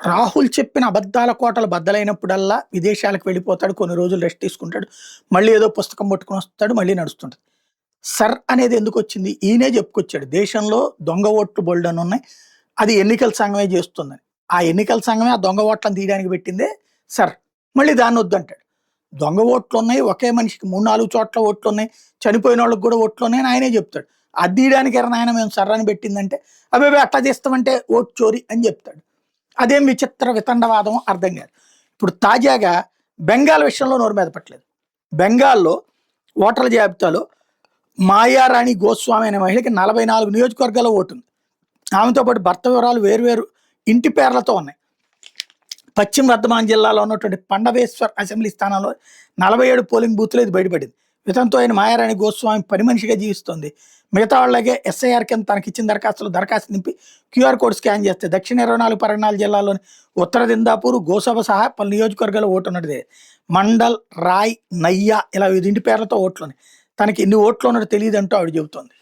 రాహుల్ చెప్పిన అబద్ధాల కోటలు బద్దలైనప్పుడల్లా విదేశాలకు వెళ్ళిపోతాడు. కొన్ని రోజులు రెస్ట్ తీసుకుంటాడు. మళ్ళీ ఏదో పుస్తకం పట్టుకొని వస్తాడు. మళ్ళీ నడుస్తుంటది. సర్ అనేది ఎందుకొచ్చింది? ఈయనే చెప్పుకొచ్చాడు. దేశంలో దొంగ ఓట్లు బోలెడన్నున్నాయి. అది ఎన్నికల సంఘమే చేస్తుందని. ఆ ఎన్నికల సంఘమే ఆ దొంగ ఓట్లను తీయడానికి పెట్టిందే సర్. మళ్ళీ దాన్నొద్దంటాడు. దొంగ ఓట్లున్నాయి. ఒకే మనిషికి 3, 4 చోట్ల ఓట్లున్నాయి. చనిపోయినోళ్ళకి కూడా ఓట్లున్నాయని ఆయనే చెప్తాడు. అది తీయడానికి ఎరా నాయన మేము సర్ అని పెట్టిందంటే, అబ్బే అట్లా చేస్తామంటే ఓటు చోరీ అని చెప్తాడు. అదేం విచిత్ర వితండవాదం అర్థం కాదు. ఇప్పుడు తాజాగా బెంగాల్ విషయంలో నోరు మీద పట్టలేదు. బెంగాల్‌లో ఓటర్ల జాబితాలో మాయారాణి గోస్వామి అనే మహిళకి 44 నియోజకవర్గాల్లో ఓటుంది. ఆమెతో పాటు భర్త వివరాలు వేర్వేరు ఇంటి పేర్లతో ఉన్నాయి. పశ్చిమ వర్ధమాన్ జిల్లాలో ఉన్నటువంటి పండవేశ్వర్ అసెంబ్లీ స్థానంలో 47 పోలింగ్ బూత్లో ఇది బయటపడింది. వితంతు అయిన మాయారాణి గోస్వామి పని మనిషిగా జీవిస్తోంది. మిగతా వాళ్ళగే ఎస్ఐఆర్ కింద తనకిచ్చిన దరఖాస్తు నింపి క్యూఆర్ కోడ్ స్కాన్ చేస్తే దక్షిణ 24 పరగణాల జిల్లాలోని ఉత్తర దిందాపూర్, గోసభ సహా పలు నియోజకవర్గాల్లో ఓటు ఉన్నది. మండల్, రాయ్, నయ్యా ఇలా 5 ఇంటి పేర్లతో ఓట్లున్నాయి. తనకి ఎన్ని ఓట్లు ఉన్నట్టు తెలియదంటూ ఆవిడ చెబుతోంది.